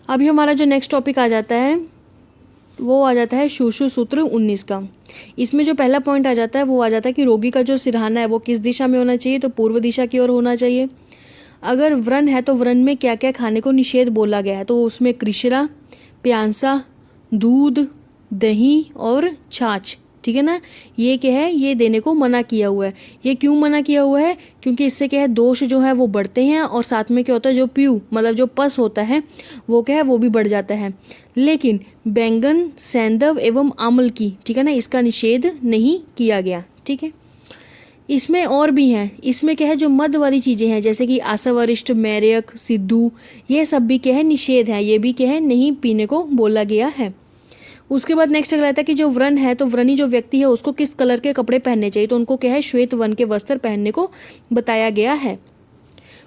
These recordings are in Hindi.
अभी हमारा जो नेक्स्ट टॉपिक आ जाता है वो आ जाता है शुश्रु सूत्र 19 का। इसमें जो पहला पॉइंट आ जाता है वो आ जाता है कि रोगी का जो सिरहाना है वो किस दिशा में होना चाहिए, तो पूर्व दिशा की ओर होना चाहिए। अगर व्रण है तो व्रण में क्या क्या खाने को निषेध बोला गया है, तो उसमें कृष्णा, प्यांसा, दूध, दही और छाछ, ठीक है ना, ये क्या है, ये देने को मना किया हुआ है। ये क्यों मना किया हुआ है, क्योंकि इससे क्या है दोष जो है वो बढ़ते हैं और साथ में क्या होता है जो प्यू मतलब जो पस होता है वो क्या है वो भी बढ़ जाता है। लेकिन बैंगन, सेंधव एवं आमल की, ठीक है ना, इसका निषेध नहीं किया गया, ठीक है। इसमें और भी हैं, इसमें क्या है जो मद वाली चीज़ें हैं जैसे कि आसावरिष्ट, मैरक, सिद्धू, ये सब भी क्या है निषेध है, ये भी क्या है नहीं पीने को बोला गया है। उसके बाद नेक्स्ट अगला आता है कि जो व्रण है तो व्रणी जो व्यक्ति है उसको किस कलर के कपड़े पहनने चाहिए, तो उनको क्या है श्वेत वर्ण के वस्त्र पहनने को बताया गया है।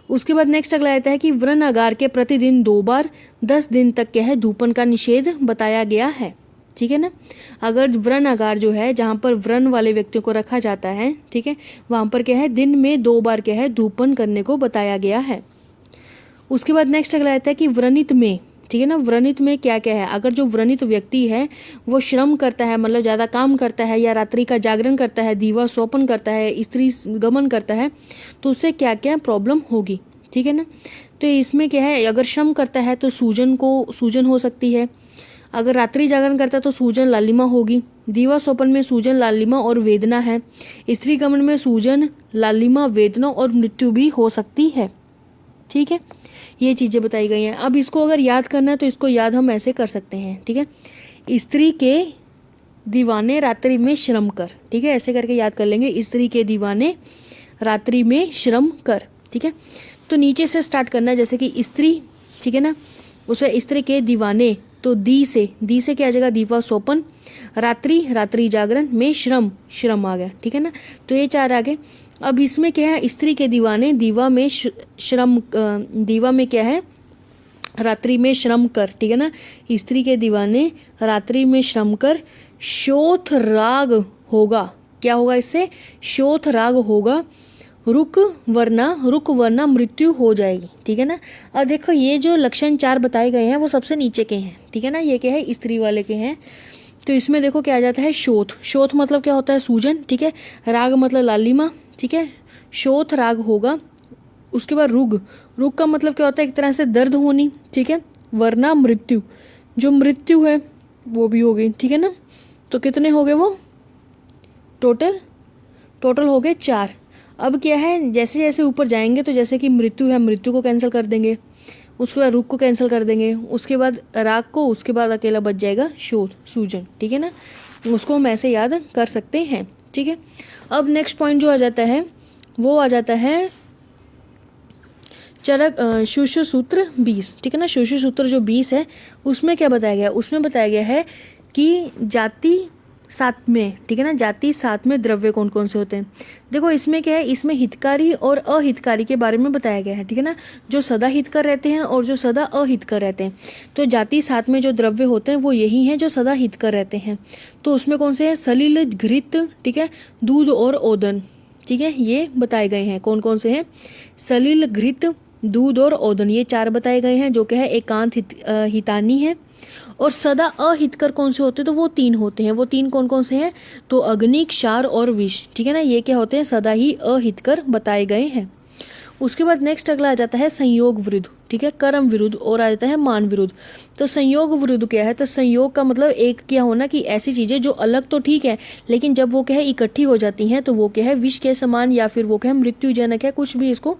उसके बाद नेक्स्ट अगला आता है कि व्रण आगार के प्रतिदिन 2 बार 10 दिन तक क्या है धूपन का निषेध बताया गया है, ठीक है ना। अगर व्रण आगार जो है जहाँ पर व्रण वाले व्यक्तियों को रखा जाता है, ठीक है, वहाँ पर क्या है दिन में 2 बार क्या है धूपन करने को बताया गया है। उसके बाद नेक्स्ट अगला आता है कि व्रणित में, ठीक है ना, व्रणित में क्या क्या है, अगर जो व्रणित व्यक्ति है वो श्रम करता है मतलब ज़्यादा काम करता है या रात्रि का जागरण करता है, दीवा स्वपन करता है, स्त्री गमन करता है, तो उससे क्या क्या प्रॉब्लम होगी, ठीक है ना। तो इसमें क्या है अगर श्रम करता है तो सूजन हो सकती है, अगर रात्रि जागरण करता है तो सूजन लालिमा होगी, दीवा स्वपन में सूजन लालिमा और वेदना है, स्त्री गमन में सूजन लालिमा वेदना और मृत्यु भी हो सकती है, ठीक है। ये चीज़ें बताई गई हैं। अब इसको अगर याद करना है तो इसको याद हम ऐसे कर सकते हैं, ठीक है। स्त्री के दीवाने रात्रि में श्रम कर, ठीक है, ऐसे करके याद कर लेंगे, स्त्री के दीवाने रात्रि में श्रम कर, ठीक है। तो नीचे से स्टार्ट करना है, जैसे कि स्त्री, ठीक है ना, उसे स्त्री के दीवाने, तो दी से क्या आ जाएगा दीवा स्वपन, रात्रि जागरण में श्रम आ गया, ठीक है ना। तो ये 4 आ गए। अब इसमें क्या है स्त्री के दीवाने, दीवा में क्या है रात्रि में श्रम कर, ठीक है ना, स्त्री के दीवाने रात्रि में श्रम कर, शोथ राग होगा, क्या होगा इससे शोथ राग होगा, रुक वरना मृत्यु हो जाएगी, ठीक है ना। और देखो ये जो लक्षण 4 बताए गए हैं वो सबसे नीचे के हैं, ठीक है ना, ये क्या है स्त्री वाले के हैं। तो इसमें देखो क्या आ जाता है शोथ मतलब क्या होता है सूजन, ठीक है, राग मतलब लालिमा, ठीक है, शोथ राग होगा। उसके बाद रुग का मतलब क्या होता है एक तरह से दर्द होनी, ठीक है, वरना मृत्यु, जो मृत्यु है वो भी हो गई, ठीक है ना। तो कितने हो गए वो टोटल हो गए 4। अब क्या है जैसे जैसे ऊपर जाएंगे तो जैसे कि मृत्यु है मृत्यु को कैंसिल कर देंगे, उसके बाद रुक को कैंसिल कर देंगे, उसके बाद राग को, उसके बाद अकेला बच जाएगा सूजन, ठीक है ना, उसको हम ऐसे याद कर सकते हैं, ठीक है। अब नेक्स्ट पॉइंट जो आ जाता है वो आ जाता है चरक शुश्रु सूत्र 20, ठीक है ना। शुश्रु सूत्र जो 20 है उसमें क्या बताया गया, उसमें बताया गया है कि जाति 7 में, ठीक है ना, जाति 7 में द्रव्य कौन कौन से होते हैं। देखो इसमें क्या है, इसमें हितकारी और अहितकारी के बारे में बताया गया है, ठीक है ना, जो सदा हितकर रहते हैं और जो सदा अहितकर रहते हैं। तो जाति 7 में जो द्रव्य होते हैं वो यही हैं जो सदा हितकर रहते हैं। तो उसमें कौन से हैं, सलिल, घृत, ठीक है, दूध और ओदन, ठीक है, ये बताए गए हैं कौन कौन से हैं, सलिल, घृत, दूध और ओदन, ये 4 बताए गए हैं जो क्या है एकांत हितानी है। और सदा अहितकर कौन से होते हैं, तो वो 3 होते हैं, वो 3 कौन कौन से हैं, तो अग्नि, क्षार और विष, ठीक है ना, ये क्या होते हैं सदा ही अहितकर बताए गए हैं। उसके बाद नेक्स्ट अगला आ जाता है संयोग विरुद्ध, ठीक है, कर्म विरुद्ध, और आ जाता है मान विरुद्ध। तो संयोग विरुद्ध क्या है, तो संयोग का मतलब एक क्या होना कि ऐसी चीजें जो अलग तो ठीक है लेकिन जब वो क्या है इकट्ठी हो जाती हैं तो वो क्या है विष के समान या फिर वो क्या है मृत्युजनक है, कुछ भी इसको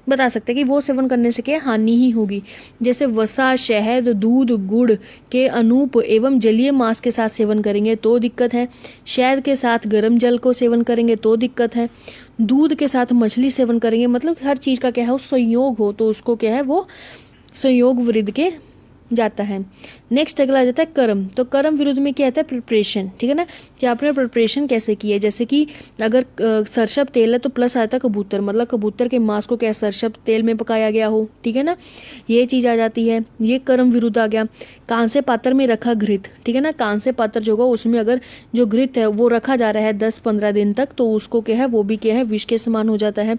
बता सकते हैं कि वो सेवन करने से क्या हानि ही होगी। जैसे वसा, शहद, दूध, गुड़ के अनूप एवं जलीय मांस के साथ सेवन करेंगे तो दिक्कत है, शहद के साथ गर्म जल को सेवन करेंगे तो दिक्कत है, दूध के साथ मछली सेवन करेंगे, मतलब हर चीज़ का क्या है संयोग हो तो उसको क्या है वो संयोग विरुद्ध के जाता है। नेक्स्ट अगला आ जाता है कर्म। तो कर्म विरुद्ध में क्या आता है प्रिपरेशन, ठीक है ना, कि आपने प्रिपरेशन कैसे की है। जैसे कि अगर सरसब तेल है तो प्लस आता है कबूतर, मतलब कबूतर के मांस को क्या सरसब तेल में पकाया गया हो, ठीक है ना, ये चीज़ आ जाती है, ये कर्म विरुद्ध आ गया। कांसे पात्र में रखा घृत, ठीक है ना, कांसे पात्र जो होगा उसमें अगर जो घृत है वो रखा जा रहा है 10-15 दिन तक तो उसको क्या है वो भी क्या है विष के समान हो जाता है।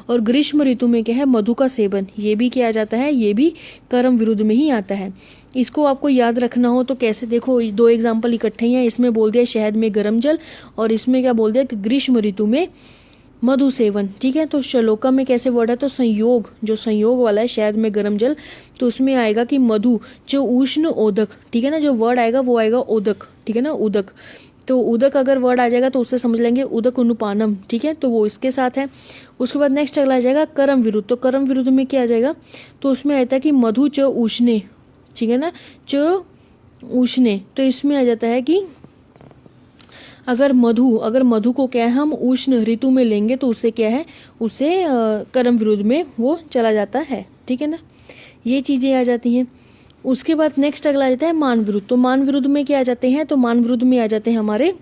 और ग्रीष्म ऋतु में क्या है मधु का सेवन, ये भी किया जाता है, ये भी कर्म विरुद्ध में ही आता है। इसको आपको याद रखना हो तो कैसे, देखो 2 एग्जाम्पल इकट्ठे ही हैं। इसमें बोल दिया शहद में गर्म जल, और इसमें क्या बोल दिया कि ग्रीष्म ऋतु में मधु सेवन। ठीक है, तो श्लोका में कैसे वर्ड है, तो संयोग, जो संयोग वाला है शहद में गर्म जल, तो उसमें आएगा कि मधु जो उष्ण ओदक। ठीक है ना, जो वर्ड आएगा वो आएगा ओदक। ठीक है ना, उदक, तो उदक अगर वर्ड आ जाएगा तो उससे समझ लेंगे उदक अनुपानम। ठीक है, तो वो इसके साथ है। उसके बाद नेक्स्ट अगला आ जाएगा कर्म विरुद्ध। तो कर्म विरुद्ध में क्या आ जाएगा, तो उसमें आता है कि मधु च उष्णे। ठीक है ना, च उष्णे, तो इसमें आ जाता है कि अगर मधु को क्या है हम उष्ण ऋतु में लेंगे तो उससे क्या है, उससे कर्म विरुद्ध में वो चला जाता है। ठीक है ना, ये चीज़ें आ जाती हैं। उसके बाद नेक्स्ट अगला आ जाता है मान विरुद्ध। तो मान विरुद्ध में क्या आ जाते हैं, तो मान विरुद्ध में आ जाते हैं हमारे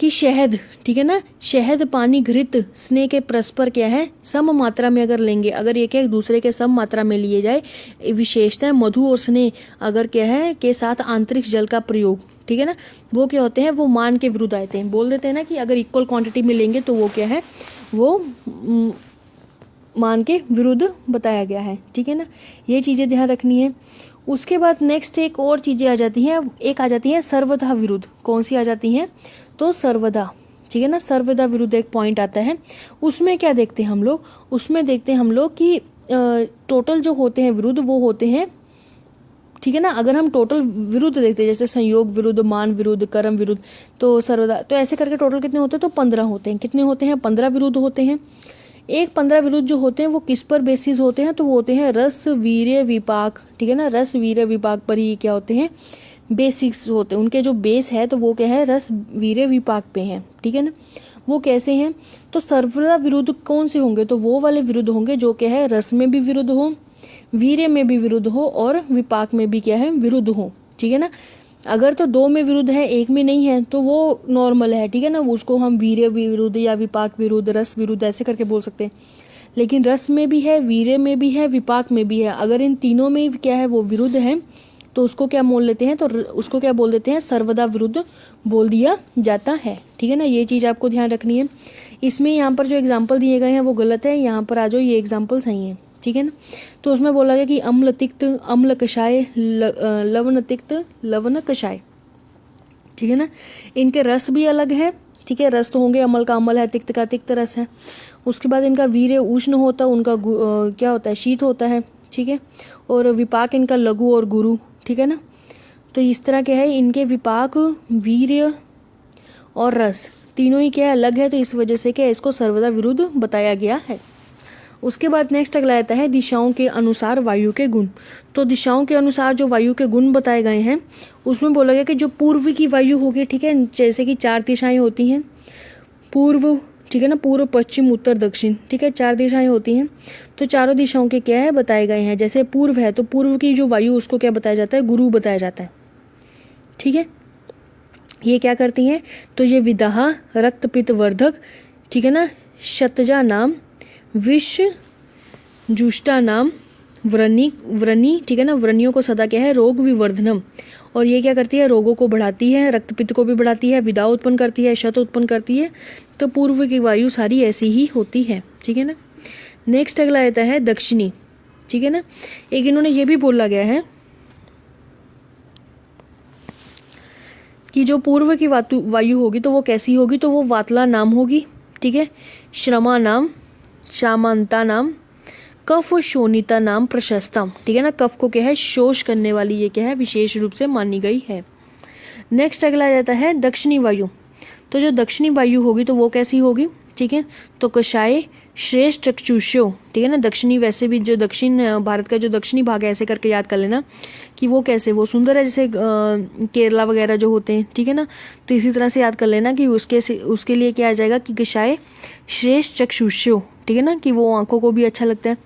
कि शहद। ठीक है ना, शहद पानी घृत स्नेह के परस्पर क्या है सम मात्रा में अगर लेंगे, अगर ये क्या एक दूसरे के सम मात्रा में लिए जाए, विशेषता है मधु और स्नेह अगर क्या है के साथ आंतरिक जल का प्रयोग। ठीक है ना, वो क्या होते हैं, वो मान के विरुद्ध आते हैं। बोल देते हैं ना कि अगर इक्वल क्वांटिटी में लेंगे तो वो क्या है, वो मान के विरुद्ध बताया गया है। ठीक है ना, ये चीज़ें ध्यान रखनी है। उसके बाद नेक्स्ट एक और चीज़ें आ जाती हैं, एक आ जाती है सर्वथा विरुद्ध। कौन सी आ जाती हैं, तो सर्वदा। ठीक है ना, सर्वदा विरुद्ध एक पॉइंट आता है। उसमें क्या देखते हैं हम लोग, उसमें देखते हैं हम लोग कि टोटल जो होते हैं विरुद्ध वो होते हैं। ठीक है ना, अगर हम टोटल विरुद्ध देखते हैं जैसे संयोग विरुद्ध, मान विरुद्ध, कर्म विरुद्ध, तो सर्वदा, तो ऐसे करके टोटल कितने होते हैं, तो 15 होते हैं। कितने होते हैं, 15 विरुद्ध होते हैं। एक 15 विरुद्ध जो होते हैं वो किस पर बेसिस होते हैं, तो वो होते हैं रस वीर्य विपाक। ठीक है ना, रस वीर्य विपाक पर ही क्या होते हैं, बेसिक्स होते हैं। उनके जो बेस है तो वो क्या है, रस वीर्य विपाक पे हैं। ठीक है ना, वो कैसे हैं, तो सर्वदा विरुद्ध कौन से होंगे, तो वो वाले विरुद्ध होंगे जो क्या है रस में भी विरुद्ध हो, वीर्य में भी विरुद्ध हो, और विपाक में भी क्या है विरुद्ध हो। ठीक है ना, अगर तो 2 में विरुद्ध है, 1 में नहीं है, तो वो नॉर्मल है। ठीक है ना, उसको हम वीर्य विरुद्ध या विपाक विरुद्ध, रस विरुद्ध ऐसे करके बोल सकते हैं। लेकिन रस में भी है, वीर्य में भी है, विपाक में भी है, अगर इन तीनों में क्या है वो विरुद्ध है तो उसको क्या बोल लेते हैं, तो उसको क्या बोल देते हैं, सर्वदा विरुद्ध बोल दिया जाता है। ठीक है ना, ये चीज़ आपको ध्यान रखनी है। इसमें यहाँ पर जो एग्जाम्पल दिए गए हैं वो गलत है, यहाँ पर आ जाओ ये एग्जाम्पल सही है। ठीक है ना, तो उसमें बोला गया कि अम्ल तिक्त अम्ल कषाय, लवण तिक्त लवण कषाय। ठीक है ना, इनके रस भी अलग है। ठीक है, रस तो होंगे, अम्ल का अम्ल है, तिक्त का तिक्त रस है। उसके बाद इनका वीर्य उष्ण होता है, उनका क्या होता है, शीत होता है। ठीक है, और विपाक इनका लघु और गुरु। ठीक है ना, तो इस तरह क्या है, इनके विपाक, वीर्य और रस तीनों ही क्या है अलग है, तो इस वजह से क्या इसको सर्वदा विरुद्ध बताया गया है। उसके बाद नेक्स्ट अगला आता है दिशाओं के अनुसार वायु के गुण। तो दिशाओं के अनुसार जो वायु के गुण बताए गए हैं उसमें बोला गया कि जो पूर्व की वायु होगी, ठीक है, जैसे कि 4 दिशाएं होती हैं, पूर्व, ठीक है ना, पूर्व पश्चिम उत्तर दक्षिण। ठीक है, 4 दिशाएं होती हैं, तो चारों दिशाओं के क्या है बताए गए हैं। जैसे पूर्व है तो पूर्व की जो वायु उसको क्या बताया जाता है, गुरु बताया जाता है। ठीक है, ये क्या करती हैं, तो ये विदाह, रक्त पित्त वर्धक, ठीक है ना, शतजा नाम, विष जुष्टा नाम, व्रणी, ठीक है ना, व्रणियों को सदा क्या है, रोग विवर्धनम, और ये क्या करती है, रोगों को बढ़ाती है, रक्त पित्त को भी बढ़ाती है, विदा उत्पन्न करती है, शत उत्पन्न करती है। तो पूर्व की वायु सारी ऐसी ही होती है। ठीक है ना, नेक्स्ट अगला आता है दक्षिणी। ठीक है ना, एक इन्होंने ये भी बोला गया है कि जो पूर्व की वायु होगी तो वो कैसी होगी, तो वो वातला नाम होगी। ठीक है, श्रमा नाम, श्रामांता नाम, कफ शोनिता नाम, प्रशस्तम। ठीक है ना, कफ को क्या है, शोष करने वाली ये क्या है, विशेष रूप से मानी गई है। नेक्स्ट अगला आ जाता है दक्षिणी वायु। तो जो दक्षिणी वायु होगी तो वो कैसी होगी, ठीक है, तो कषाय श्रेष्ठ चक्षुष्यो। ठीक है ना, दक्षिणी वैसे भी जो दक्षिण भारत का जो दक्षिणी भाग है ऐसे करके याद कर लेना कि वो कैसे, वो सुंदर है, जैसे केरला वगैरह जो होते हैं। ठीक है ना, तो इसी तरह से याद कर लेना कि उसके लिए क्या आ जाएगा कि कषाय श्रेष्ठ चक्षुष्यो। ठीक है ना, कि वो आंखों को भी अच्छा लगता है।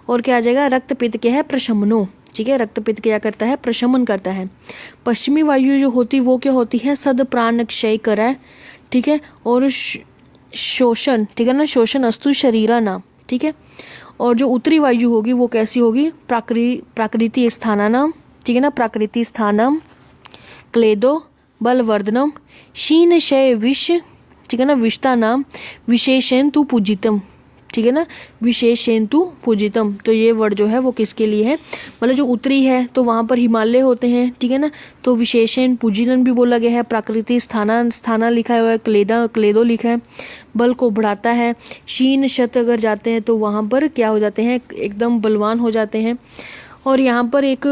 और क्या आ जाएगा, रक्त पित्त क्या है, प्रशमनो। ठीक है, रक्त पित्त क्या करता है, प्रशमन करता है। पश्चिमी वायु जो होती वो क्या होती है, सद प्राण क्षय कराए। ठीक है, और शोषण, ठीक है ना, शोषण अस्तु शरीरा नाम। ठीक है, और जो उत्तरी वायु होगी वो कैसी होगी, प्राकृति स्थाना नाम। ठीक है ना, प्राकृति स्थानम, क्लेदो बलवर्धनम, शीन शय विष। ठीक है ना, विषता नाम, विशेषण तु पूजितम। ठीक है ना, विशेषेन्तु पूजितम, तो ये वर्ड जो है वो किसके लिए है, मतलब जो उत्तरी है तो वहाँ पर हिमालय होते हैं, ठीक है ना, तो विशेषण पूजितम भी बोला गया है। प्राकृतिक स्थाना लिखा हुआ है, क्लेदो लिखा है, बल को बढ़ाता है। शीन शत अगर जाते हैं तो वहाँ पर क्या हो जाते हैं, एकदम बलवान हो जाते हैं। और यहाँ पर एक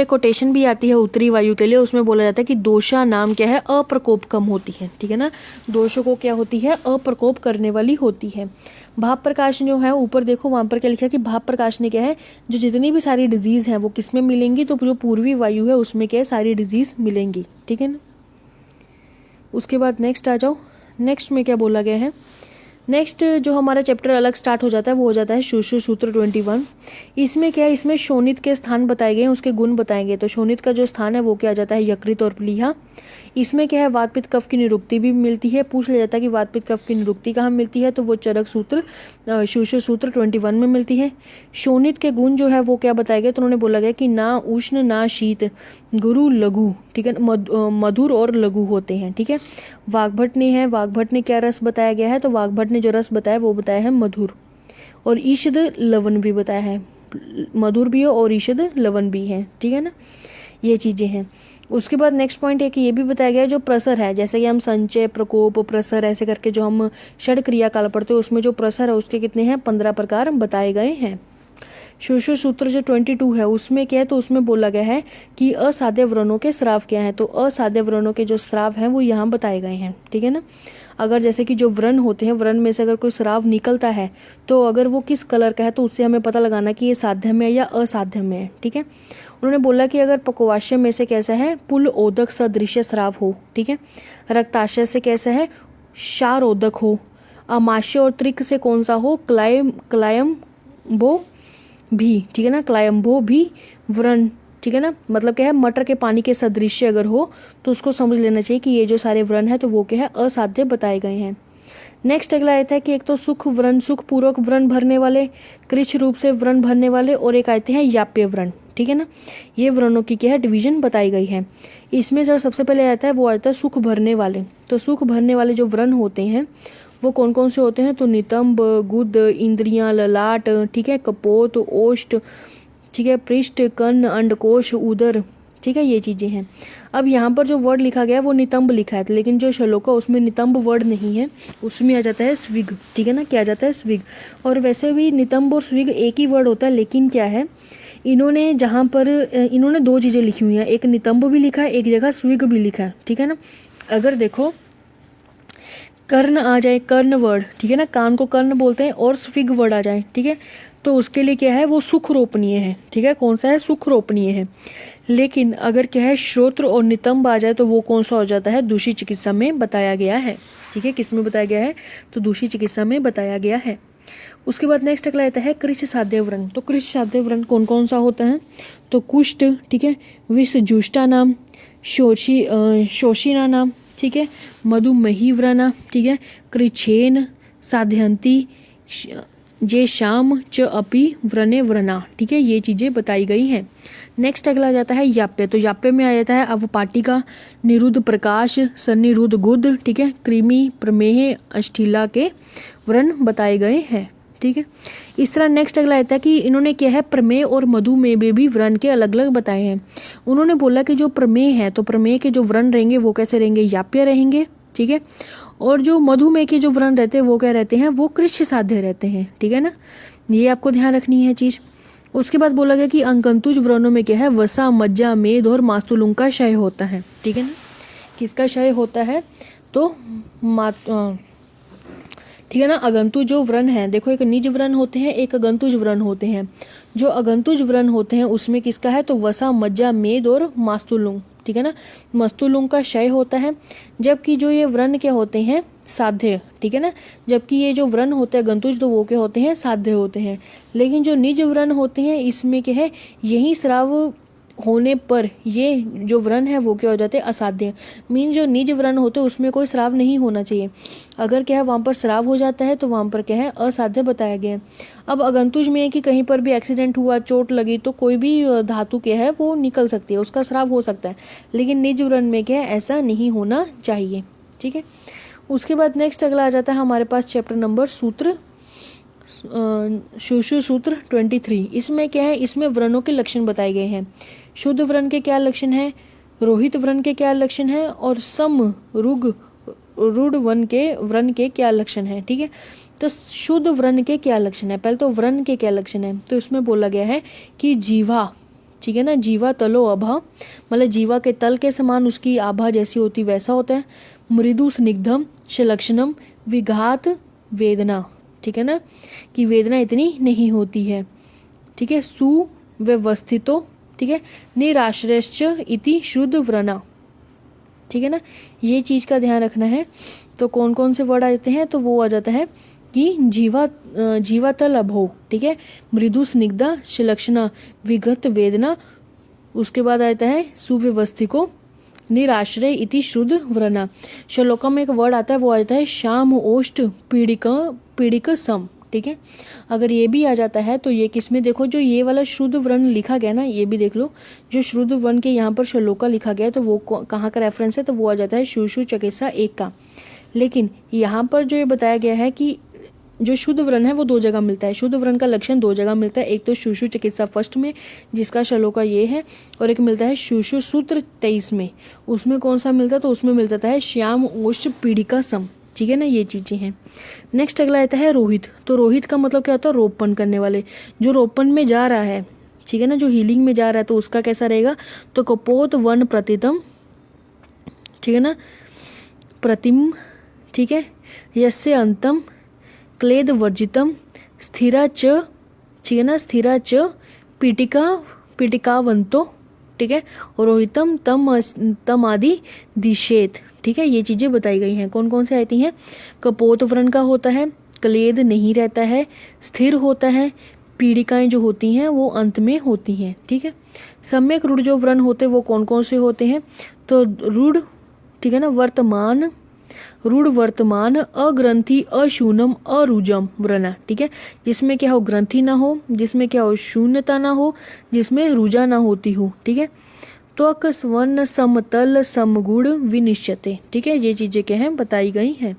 कोटेशन भी आती है उत्तरी वायु के लिए, उसमें बोला जाता है कि दोषा नाम क्या है, अप्रकोप कम होती है, ठीक है ना, दोषों को क्या होती है, अप्रकोप करने वाली होती है। भाप प्रकाश जो है ऊपर देखो वहाँ पर क्या लिखा है कि भाप प्रकाश ने क्या है, जो जितनी भी सारी डिजीज़ हैं वो किस में मिलेंगी, तो जो पूर्वी वायु है उसमें क्या है, सारी डिजीज़ मिलेंगी, ठीक है ना। उसके बाद नेक्स्ट आ जाओ, नेक्स्ट में क्या बोला गया है, नेक्स्ट जो हमारा चैप्टर अलग स्टार्ट हो जाता है वो हो जाता है शुश्रु सूत्र 21। इसमें क्या है, इसमें शोणित के स्थान बताए गए हैं, उसके गुण बताए गए। तो शोणित का जो स्थान है वो क्या आ जाता है, यकृत और प्लीहा। इसमें क्या है, वात पित्त कफ की निरुक्ति भी मिलती है। पूछ लिया जाता है कि वात पित्त कफ की निरुक्ति कहाँ मिलती है, तो वो चरक सूत्र शुश्रु सूत्र 21 में मिलती है। शोणित के गुण जो है वो क्या बताए गए, तो उन्होंने बोला गया कि ना उष्ण ना शीत, गुरु लघु, ठीक है, मधुर और लघु होते हैं, ठीक है। वाग्भट ने क्या रस बताया गया है, तो वाग्भट ने जो रस बताया वो बताया है मधुर, और ईषद लवण भी बताया है, मधुर भी है और ईषद लवण भी है, ठीक है ना, ये चीज़ें हैं। उसके बाद नेक्स्ट पॉइंट है कि ये भी बताया गया है जो प्रसर है, जैसे कि हम संचय, प्रकोप, प्रसर ऐसे करके जो हम षड क्रियाकाल पढ़ते हैं उसमें जो प्रसर है उसके कितने हैं, 15 प्रकार बताए गए हैं। शुश्रु सूत्र जो 22 है उसमें क्या है, तो उसमें बोला गया है कि असाध्य व्रणों के स्राव क्या हैं, तो असाध्य व्रणों के जो स्राव हैं वो यहाँ बताए गए हैं, ठीक है ना। अगर जैसे कि जो व्रण होते हैं, व्रण में से अगर कोई स्राव निकलता है तो अगर वो किस कलर का है तो उससे हमें पता लगाना कि ये साध्य में है या असाध्य में है, ठीक है। उन्होंने बोला कि अगर पक्वाशय में से कैसा है, पुल ओदक सदृश्य स्राव हो, ठीक है। रक्ताशय से कैसा है, क्षारोदक हो। अमाशय और त्रिक से कौन सा हो, क्लायम्बो भी, ठीक है ना, क्लायम्बो भी व्रण, ठीक है ना, मतलब क्या है, मटर के पानी के सदृश्य अगर हो तो उसको समझ लेना चाहिए कि ये जो सारे व्रण है तो वो क्या है, असाध्य बताए गए हैं। नेक्स्ट अगला आता है कि एक तो सुख व्रण, सुख पूर्वक व्रण भरने वाले, कृच्छ रूप से व्रण भरने वाले, और एक आते हैं याप्य व्रण, ठीक है ना। ये व्रणों की क्या है, डिवीजन बताई गई है। इसमें जो सबसे पहले आता है वो आता है सुख भरने वाले। तो सुख भरने वाले जो व्रण होते हैं वो कौन कौन से होते हैं, तो नितंब, गुद, इंद्रियां, ललाट, ठीक है, कपोत, ओष्ठ, ठीक है, पृष्ठ, कर्ण, अंडकोश, उदर, ठीक है, ये चीज़ें हैं। अब यहाँ पर जो वर्ड लिखा गया है वो नितंब लिखा है, लेकिन जो श्लोक है उसमें नितंब वर्ड नहीं है, उसमें आ जाता है स्विग, ठीक है ना, क्या आ जाता है, स्विग। और वैसे भी नितंब और स्विग एक ही वर्ड होता है, लेकिन क्या है, इन्होंने जहाँ पर इन्होंने दो चीज़ें लिखी हुई हैं, एक नितंब भी लिखा है, एक जगह स्विग भी लिखा है, ठीक है ना। अगर देखो कर्ण आ जाए, कर्ण वर्ड, ठीक है ना, कान को कर्ण बोलते हैं, और स्विग वर्ड आ जाए, ठीक है, तो उसके लिए क्या है, वो सुख रोपणीय है, ठीक है, कौन सा है, सुख रोपणीय है। लेकिन अगर क्या है, श्रोत्र और नितंब आ जाए तो वो कौन सा हो जाता है, दूषी चिकित्सा में बताया गया है, ठीक है, किस में बताया गया है, तो दूषी चिकित्सा में बताया गया है। उसके बाद नेक्स्ट अगला आता है कृच्छ साध्य व्रण। तो कृच्छ साध्य व्रण कौन कौन सा होता है, तो कुष्ठ, ठीक है, विष जुष्टा नाम, शोषिना नाम, ठीक है, मधुमेही व्रणा, ठीक है, कृच्छेन, साध्यंती, जे शाम च अपि व्रणे व्रणा, ठीक है, ये चीज़ें बताई गई हैं। नेक्स्ट अगला जाता है याप्य। तो याप्य में आ जाता है अवपाटिका, निरुद्ध प्रकाश, सन्निरुद्ध गुद, ठीक है, कृमि, प्रमेह, अष्ठिला के व्रण बताए गए हैं, ठीक है। इस तरह नेक्स्ट अगला आता है कि इन्होंने क्या है, प्रमेय और मधुमेह में भी व्रण के अलग अलग बताए हैं। उन्होंने बोला कि जो प्रमेय है तो प्रमेय के जो व्रण रहेंगे वो कैसे रहेंगे, याप्य रहेंगे, ठीक है, और जो मधुमेह के जो व्रण रहते हैं वो क्या रहते हैं, वो कृच्छ साध्य रहते हैं, ठीक है ना, ये आपको ध्यान रखनी है चीज़। उसके बाद बोला गया कि अंकंतुज व्रणों में क्या है, वसा, मज्जा, मेद और मास्तुलुंग का क्षय होता है, ठीक है ना, किसका क्षय होता है, तो ठीक है ना। अगंतुज जो व्रण है, देखो एक निज व्रण होते हैं, एक अगंतुज व्रण होते हैं। जो अगंतुज व्रण होते हैं उसमें किसका है, तो वसा, मज्जा, मेद और मास्तुलुंग, ठीक है ना, मस्तुलुंग का क्षय होता है। जबकि जो ये व्रण क्या होते हैं, साध्य, ठीक है ना, जबकि ये जो व्रण होते हैं गंतुज तो वो क्या होते हैं, साध्य होते हैं। लेकिन जो निज व्रण होते हैं इसमें क्या है, यही स्राव होने पर ये जो व्रण है वो क्या हो जाते हैं, असाध्य। मीन जो निज व्रण होते हैं उसमें कोई स्राव नहीं होना चाहिए, अगर क्या है वहाँ पर स्राव हो जाता है तो वहाँ पर क्या है, असाध्य बताया गया है। अब अगंतुज में है कि कहीं पर भी एक्सीडेंट हुआ, चोट लगी तो कोई भी धातु क्या है वो निकल सकती है, उसका स्राव हो सकता है, लेकिन निज व्रण में क्या है, ऐसा नहीं होना चाहिए, ठीक है। उसके बाद नेक्स्ट अगला आ जाता है हमारे पास चैप्टर नंबर शुशु सूत्र 23। इसमें क्या है, इसमें व्रणों के लक्षण बताए गए हैं। शुद्ध व्रण के क्या लक्षण हैं, रोहित व्रण के क्या लक्षण हैं, और सम रूढ़ व्रण के क्या लक्षण हैं। ठीक है, तो शुद्ध व्रण के क्या लक्षण है, पहले तो व्रण के क्या लक्षण है, तो इसमें बोला गया है कि जीवा, ठीक है ना, जीवा तलो आभा, मतलब जीवा के तल के समान उसकी आभा जैसी होती वैसा होता है। मृदु स्निग्धम शलक्षणम विघात वेदना, ठीक है ना, कि वेदना इतनी नहीं होती है। ठीक है, सुव्यवस्थितो, ठीक है, निराश्रयश्च इति शुद्ध व्रणा, ठीक है ना, ये चीज़ का ध्यान रखना है। तो कौन कौन से वर्ड आ जाते हैं, तो वो आ जाता है कि जीवातल अभो, ठीक है, मृदु स्निग्धा शलक्षणा विगत वेदना, उसके बाद आता है सुव्यवस्थिको निराश्रय इति शुद्ध व्रणा। श्लोका में एक वर्ड आता है, वो आता है शाम ओष्ठ पीड़िक सम, ठीक है, अगर ये भी आ जाता है तो ये किसमें, देखो जो ये वाला शुद्ध वर्ण लिखा गया ना, ये भी देख लो, जो शुद्ध वर्ण के यहाँ पर श्लोका लिखा गया है तो वो कहाँ का रेफरेंस है, तो वो आ जाता है शुशु चिकित्सा 1 का। लेकिन यहाँ पर जो ये बताया गया है कि जो शुद्ध व्रण है वो 2 जगह मिलता है, शुद्ध व्रण का लक्षण 2 जगह मिलता है, एक तो शुशु चिकित्सा फर्स्ट में जिसका श्लोका ये है, और एक मिलता है शुशु सूत्र 23 में, उसमें कौन सा मिलता है, तो उसमें मिलता है श्याम ओष्ठ पीड़िका सम, ठीक है ना, ये चीज़ें हैं। नेक्स्ट अगला आता है रोहित। तो रोहित का मतलब क्या होता है, रोपण करने वाले, जो रोपण में जा रहा है, ठीक है ना, जो हीलिंग में जा रहा है, तो उसका कैसा रहेगा, तो कपोत वन प्रतितम, ठीक है ना, प्रतिम, ठीक है, यस्य अंतम क्लेद वर्जितम स्थिरा च, ठीक है ना, स्थिरा च पीटिकावंतो, ठीक है, और रोहितम तम आदि दिशेत, ठीक है, ये चीज़ें बताई गई हैं। कौन कौन से आती हैं, कपोत व्रण का होता है, क्लेद नहीं रहता है, स्थिर होता है, पीड़िकाएं जो होती हैं वो अंत में होती हैं। ठीक है, सम्यक रूढ़ जो व्रण होते हैं वो कौन कौन से होते हैं, तो रूढ़, ठीक है ना, वर्तमान, रूढ़ वर्तमान, अग्रंथि, अशून्यम, अरुजम व्रणा, ठीक है, जिसमें क्या हो, ग्रंथि ना हो, जिसमें क्या हो, शून्यता ना हो, जिसमें रुजा ना होती हो। ठीक है, त्वक स्वर्ण समतल समगुण विनिश्चते, ठीक है, ये चीजें क्या हैं, बताई गई हैं।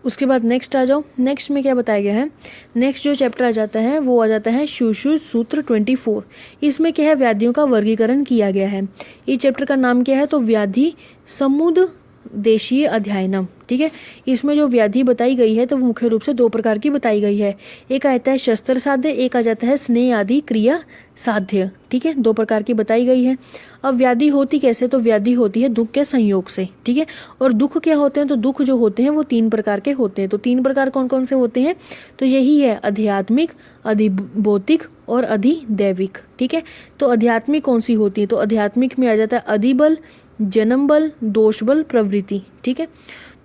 उसके बाद नेक्स्ट आ जाओ, नेक्स्ट में क्या बताया गया है, नेक्स्ट जो चैप्टर आ जाता है वो आ जाता है शुशु सूत्र 24। इसमें क्या है, व्याधियों का वर्गीकरण किया गया है। इस चैप्टर का नाम क्या है, तो व्याधि समुद देशीय अध्ययनम, ठीक है, इसमें जो व्याधि बताई गई है तो वो मुख्य रूप से 2 प्रकार की बताई गई है, एक आता है शस्त्र साध्य, एक आ जाता है स्नेह आदि क्रिया साध्य। ठीक है, 2 प्रकार की बताई गई है। अब व्याधि होती कैसे, तो व्याधि होती है दुख के संयोग से। ठीक है, और दुख क्या होते हैं, तो दुख जो होते हैं वो 3 प्रकार के होते हैं। तो 3 प्रकार कौन कौन से होते हैं, तो यही है आध्यात्मिक, अधिभौतिक और अधिदैविक। ठीक है, तो आध्यात्मिक कौन सी होती है, तो आध्यात्मिक में आ जाता है अधिबल, जन्म बल, दोष बल, प्रवृत्ति। ठीक है,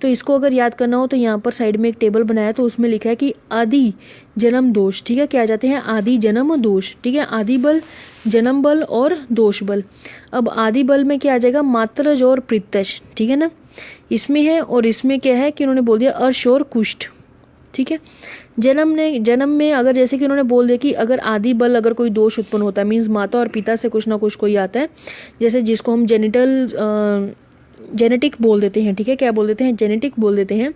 तो इसको अगर याद करना हो तो यहाँ पर साइड में एक टेबल बनाया तो उसमें लिखा है कि आदि जन्म दोष, ठीक है, क्या आ जाते हैं, आदि जन्म दोष। ठीक है, आदि बल, जन्म बल और दोष बल। अब आदि बल में क्या आ जाएगा, मात्रज और प्रत्यज, ठीक है ना, इसमें है, और इसमें क्या है कि उन्होंने बोल दिया अर्श और कुष्ठ। ठीक है, जन्म में अगर जैसे कि उन्होंने बोल दिया कि अगर आदि बल अगर कोई दोष उत्पन्न होता है, मीन्स माता और पिता से कुछ ना कुछ कोई आता है, जैसे जिसको हम जेनेटिक बोल देते हैं। ठीक है, क्या बोल देते हैं, जेनेटिक बोल देते हैं।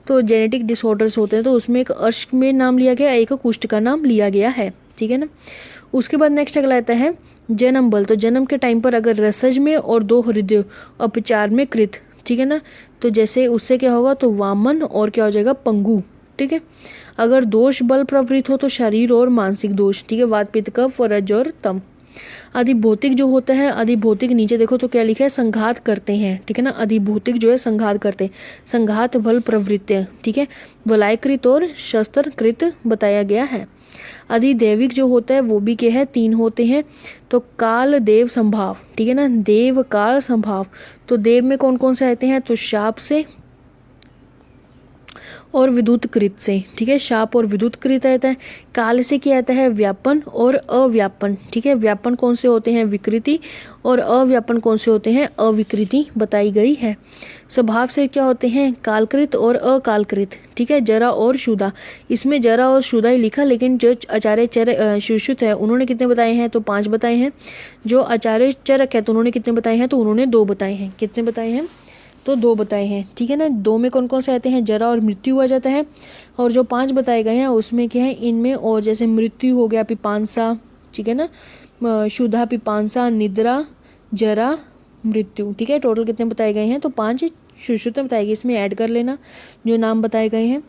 तो जेनेटिक डिसऑर्डर्स होते हैं, तो उसमें एक अर्श में नाम लिया गया, एक कुष्ठ का नाम लिया गया है। ठीक है ना, उसके बाद नेक्स्ट अगला आता है जन्म बल। तो जन्म के टाइम पर अगर रसज में और 2 हृदय उपचार में कृत, ठीक है ना, तो जैसे उससे क्या होगा, तो वामन और क्या हो जाएगा, पंगु। ठीक है, अगर दोष बल प्रवृत्त हो तो शरीर और मानसिक दोष। ठीक है, वात पित्त कफ और रज और तम। अधिभौतिक जो होता है, अधिभौतिक नीचे देखो तो क्या लिखा है, संघात करते हैं। ठीक है ना, अधिभौतिक जो है संघात करते हैं, संघात बल प्रवृत्ति। ठीक है, वलयकृत और शस्त्रकृत बताया गया है। अधिदैविक जो होता है वो भी क्या है, 3 होते हैं, तो काल देव संभाव। ठीक है ना, देव काल संभाव। तो देव में कौन कौन से आते हैं, तो शाप से और विद्युत कृत से। ठीक है, शाप और विद्युत कृत आता है। काल से क्या आता है, व्यापन और अव्यापन। ठीक है, व्यापन कौन से होते हैं, विकृति, और अव्यापन कौन से होते हैं, अविकृति बताई गई है। स्वभाव से क्या होते हैं, कालकृत और अकालकृत। ठीक है, जरा और शुदा, इसमें जरा और शुदा ही लिखा, लेकिन जो आचार्य सुश्रुत है उन्होंने कितने बताए हैं, तो 5 बताए हैं। जो आचार्य चरक है तो उन्होंने कितने बताए हैं, तो उन्होंने 2 बताए हैं। कितने बताए हैं, तो 2 बताए हैं, ठीक है ना। 2 में कौन कौन से आते हैं, जरा और मृत्यु आ जाता है। और जो 5 बताए गए हैं उसमें क्या है, इनमें और जैसे मृत्यु हो गया पिपांसा, ठीक है ना, क्षुधा, पिपांसा, निद्रा, जरा, मृत्यु, ठीक है। टोटल कितने बताए गए हैं, तो 5 सुश्रुत में बताएगी, इसमें ऐड कर लेना जो नाम बताए गए हैं।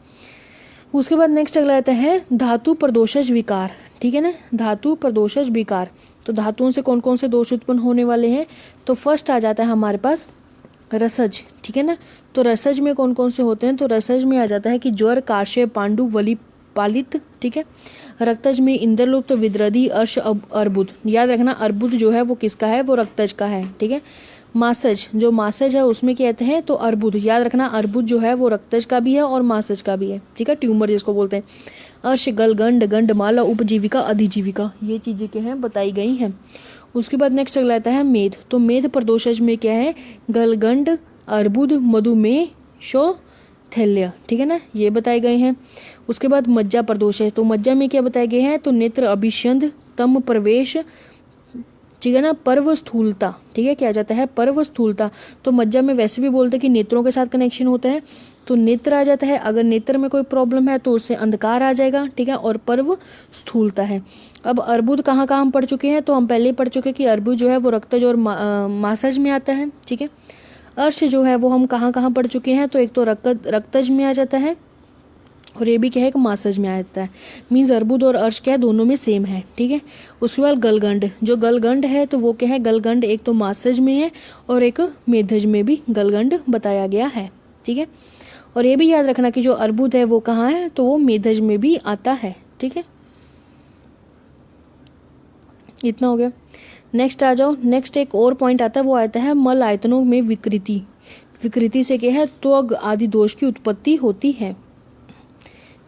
उसके बाद नेक्स्ट अगला आता है धातु प्रदोषज विकार, ठीक है ना, धातु प्रदोषज विकार। तो धातुओं से कौन कौन से दोष उत्पन्न होने वाले हैं, तो फर्स्ट आ जाता है हमारे पास रसज, ठीक है ना। तो रसज में कौन कौन से होते हैं, तो रसज में आ जाता है कि ज्वर, काशय, पांडु, वली, पालित, ठीक है। रक्तज में इंद्रलुप्त, विद्रधि, अर्श, अर्बुद। याद रखना अर्बुद जो है वो किसका है, वो रक्तज का है, ठीक है। मासज, जो मासज है उसमें कहते हैं तो अर्बुद, याद रखना अर्बुद जो है वो रक्तज का भी है और मासज का भी है, ठीक है, ट्यूमर जिसको बोलते हैं। अर्श, गलगंड, गंडमाला, उपजीविका, अधिजीविका, ये चीज़ें क्या हैं बताई गई हैं। उसके बाद नेक्स्ट अगला आता है मेद। तो मेद प्रदोषज में क्या है, गलगंड, अर्बुद, मधुमेह, शौथैल्य, ठीक है ना, ये बताए गए हैं। उसके बाद मज्जा प्रदोष है। तो मज्जा में क्या बताए गए हैं, तो नेत्र अभिषंध, तम प्रवेश, ठीक है ना, पर्व स्थूलता, ठीक है, क्या जाता है, पर्व स्थूलता। तो मज्जा में वैसे भी बोलते हैं कि नेत्रों के साथ कनेक्शन होता है, तो नेत्र आ जाता है, अगर नेत्र में कोई प्रॉब्लम है तो उससे अंधकार आ जाएगा, ठीक है, और पर्व स्थूलता है। अब अर्बुद कहाँ कहाँ हम पढ़ चुके हैं, तो हम पहले ही पढ़ चुके हैं कि अर्बुद जो है वो रक्तज और मासज में आता है, ठीक है। अर्श जो है वो हम कहाँ कहाँ पढ़ चुके हैं, तो एक तो रक्तज में आ जाता है और ये भी क्या है कि मासज में आ जाता है। मीन्स अर्बुद और अर्श क्या है, दोनों में सेम है, ठीक है। उसके बाद गलगंड, जो गलगंड है तो वो क्या है, गलगंड एक तो मासज में है और एक मेधज में भी गलगंड बताया गया है, ठीक है। और ये भी याद रखना कि जो अर्बुद है वो कहाँ है, तो वो मेधज में भी आता है, ठीक है। इतना हो गया। नेक्स्ट आ जाओ, नेक्स्ट एक और पॉइंट आता है, वो आता है मल आयतनों में विकृति। विकृति से क्या है, त्वग आदि दोष की उत्पत्ति होती है,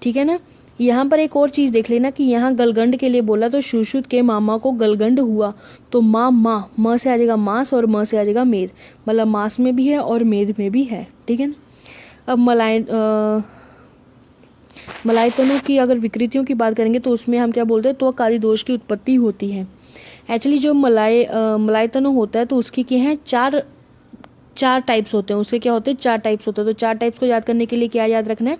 ठीक है ना। यहाँ पर एक और चीज़ देख लेना कि यहाँ गलगंड के लिए बोला तो सुश्रुत के मामा को गलगंड हुआ, तो म से आ जाएगा मांस और म से आ जाएगा मेद, मतलब मांस में भी है और मेद में भी है, ठीक है ना। अब मलायतनों की अगर विकृतियों की बात करेंगे तो उसमें हम क्या बोलते हैं, त्वक आदि दोष की उत्पत्ति होती है। एक्चुअली जो मलायतनु होता है तो उसकी क्या है, चार टाइप्स होते हैं, उसके क्या होते हैं, 4 टाइप्स होते हैं। तो 4 टाइप्स को याद करने के लिए क्या याद रखना है,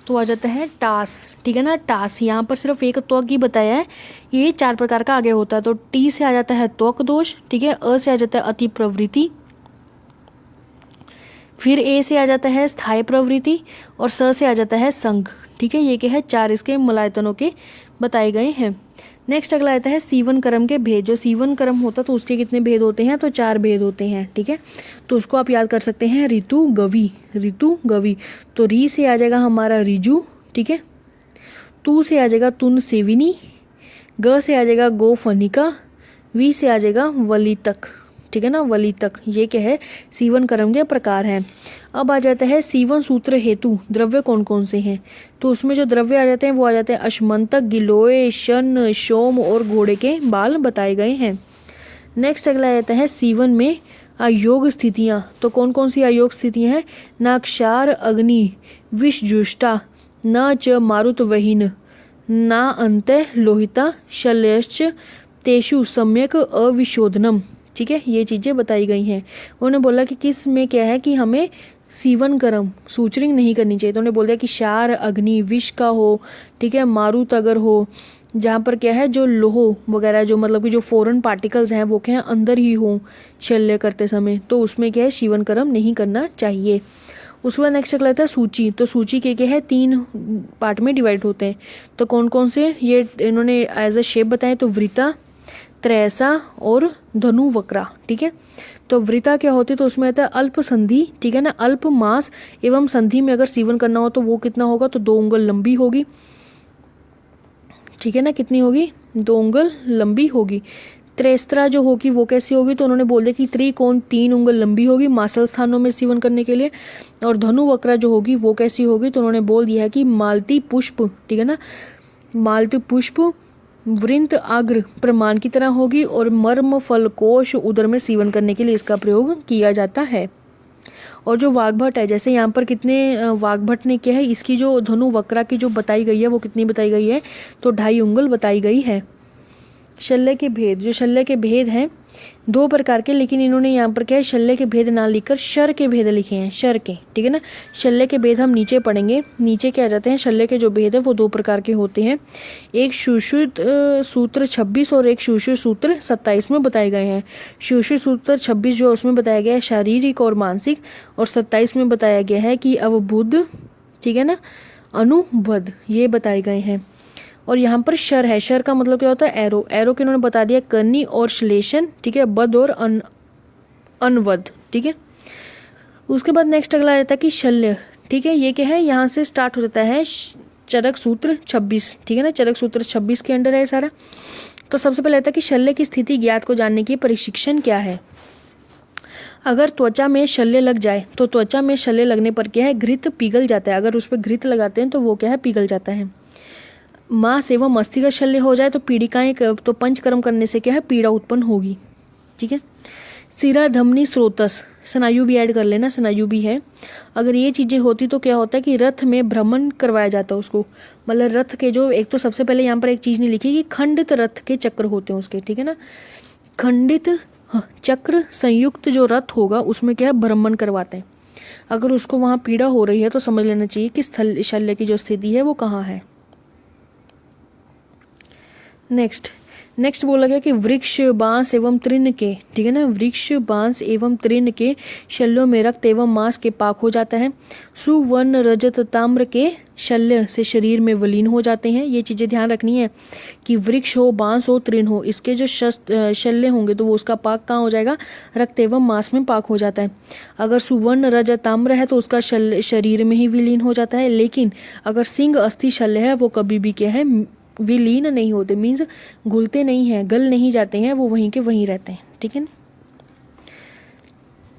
तो आ जाता है टास, ठीक है ना। टास यहाँ पर सिर्फ एक त्वक ही बताया है, ये 4 प्रकार का आगे होता है। तो टी से आ जाता है त्वक दोष, ठीक है। अ से आ जाता है अति प्रवृत्ति, फिर ए से आ जाता है स्थायी प्रवृत्ति और स से आ जाता है संघ, ठीक है। ये क्या है, 4 इसके मलायतनों के बताए गए हैं। नेक्स्ट अगला आता है सीवन कर्म के भेद। जो सीवन कर्म होता तो उसके कितने भेद होते हैं, तो 4 भेद होते हैं, ठीक है। तो उसको आप याद कर सकते हैं, ऋतु गवी, ऋतु गवी। तो री से आ जाएगा हमारा रिजु, ठीक है। तू से आ जाएगा तुन सेविनी, ग से आ जाएगा गो फनिका, वी से आ जाएगा वलितक, ठीक है ना, वलितक। ये क्या है, सीवन कर्म के प्रकार हैं। अब आ जाता है सीवन सूत्र हेतु द्रव्य कौन कौन से हैं। तो उसमें जो द्रव्य आ जाते हैं वो आ जाते हैं अश्मंतक, गिलोय, शन, शोम और घोड़े के बाल बताए गए हैं। नेक्स्ट अगला आ जाता है सीवन में अयोग स्थितियाँ। तो कौन कौन सी अयोग स्थितियाँ हैं, न क्षार अग्नि विषजुष्टा, न च मारुत वहीन, न अंत लोहिता शल्यश्च तेषु सम्यक अविशोधनम, ठीक है। ये चीज़ें बताई गई हैं। उन्होंने बोला कि किस में क्या है कि हमें सीवन कर्म सूचरिंग नहीं करनी चाहिए। तो उन्होंने बोल दिया कि क्षार अग्नि विष का हो, ठीक है, मारुत अगर हो, जहाँ पर क्या है जो लोह वगैरह जो मतलब कि जो फॉरेन पार्टिकल्स हैं वो क्या है अंदर ही हो शल्य करते समय, तो उसमें क्या है सीवन कर्म नहीं करना चाहिए। उसके बाद नेक्स्ट अगला था सूची। तो सूची के क्या है 3 पार्ट में डिवाइड होते हैं। तो कौन कौन से ये इन्होंने एज अ शेप बताए, तो वृता, त्रैसा और धनु वक्रा, ठीक है। तो वृता क्या होती है, तो उसमें आता है अल्प संधि, ठीक है ना, अल्प मास एवं संधि में अगर सीवन करना हो तो वो कितना होगा, तो 2 उंगल लंबी होगी, ठीक है ना, कितनी होगी, 2 उंगल लंबी होगी। त्रेस्त्रा जो होगी वो कैसी होगी, तो उन्होंने बोल दिया कि त्रिकोण 3 उंगल लंबी होगी मासल स्थानों में सीवन करने के लिए। और धनु वक्रा जो होगी वो कैसी होगी, तो उन्होंने बोल दिया है कि मालती पुष्प, ठीक है ना, मालती पुष्प वृंत अग्र प्रमाण की तरह होगी और मर्म फल कोश उदर में सीवन करने के लिए इसका प्रयोग किया जाता है। और जो वाग्भट है, जैसे यहाँ पर कितने वाग्भट ने क्या है, इसकी जो धनु वक्रा की जो बताई गई है वो कितनी बताई गई है, तो 2.5 उंगल बताई गई है, शल्य के भेद, जो शल्य के भेद हैं 2 प्रकार के, लेकिन इन्होंने यहाँ पर क्या है शल्य के भेद ना लिखकर शर के भेद लिखे हैं, शर के, ठीक है ना। शल्य के भेद हम नीचे पढ़ेंगे, नीचे क्या आ जाते हैं, शल्य के जो भेद है वो 2 प्रकार के होते हैं, एक सुश्रुत सूत्र 26 और एक सुश्रुत सूत्र 27 में बताए गए हैं। सुश्रुत सूत्र 26 जो उसमें बताया गया है शारीरिक और मानसिक, और 27 में बताया गया है कि अवबुद्ध, ठीक है ना, अनुबद्ध, ये बताए गए हैं। और यहाँ पर शर है, शर का मतलब क्या होता है, एरो, एरो के इन्होंने बता दिया करनी और श्लेषण, ठीक है, बद्ध और अनवद्ध, ठीक है। उसके बाद नेक्स्ट अगला रहता है कि शल्य, ठीक है, ये क्या है, यहाँ से स्टार्ट हो जाता है चरक सूत्र 26, ठीक है ना, चरक सूत्र 26 के अंडर है सारा। तो सबसे पहले रहता है कि शल्य की स्थिति ज्ञात को जानने की प्रशिक्षण क्या है। अगर त्वचा में शल्य लग जाए तो त्वचा में शल्य लगने पर क्या है, घृत पिघल जाता है, अगर उस पर घृत लगाते हैं तो वो क्या है, पिघल जाता है। मांस एवं अस्थि का शल्य हो जाए तो पीड़िकाएं, तो पंचकर्म करने से क्या है, पीड़ा उत्पन्न होगी, ठीक है। सिरा धमनी स्रोतस, स्नायु भी ऐड कर लेना, स्नायु भी है। अगर ये चीज़ें होती तो क्या होता है कि रथ में भ्रमण करवाया जाता है उसको, मतलब रथ के जो, एक तो सबसे पहले यहाँ पर एक चीज़ नहीं लिखी कि खंडित रथ के चक्र होते हैं उसके, ठीक है ना, खंडित चक्र संयुक्त जो रथ होगा उसमें क्या है, भ्रमण करवाते हैं। अगर उसको वहाँ पीड़ा हो रही है तो समझ लेना चाहिए कि शल्य की जो स्थिति है वो कहाँ है। नेक्स्ट बोला गया कि वृक्ष बांस एवं तृण के, ठीक है ना, वृक्ष बांस एवं तृण के शल्यों में रक्त एवं मांस के पाक हो जाता है। सुवर्ण रजत ताम्र के शल्य से शरीर में विलीन हो जाते हैं। ये चीज़ें ध्यान रखनी है कि वृक्ष हो, बांस हो, तृण हो, इसके जो शल्य होंगे तो वो उसका पाक कहाँ हो जाएगा, रक्त एवं मांस में पाक हो जाता है। अगर सुवर्ण रजत ताम्र है तो उसका शरीर में ही विलीन हो जाता है, लेकिन अगर सिंह अस्थि शल्य है वो कभी भी क्या है, विलीन नहीं होते, मीन्स घुलते नहीं हैं, गल नहीं जाते हैं, वो वहीं के वहीं रहते हैं, ठीक है ना।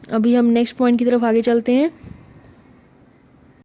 अभी हम नेक्स्ट पॉइंट की तरफ आगे चलते हैं।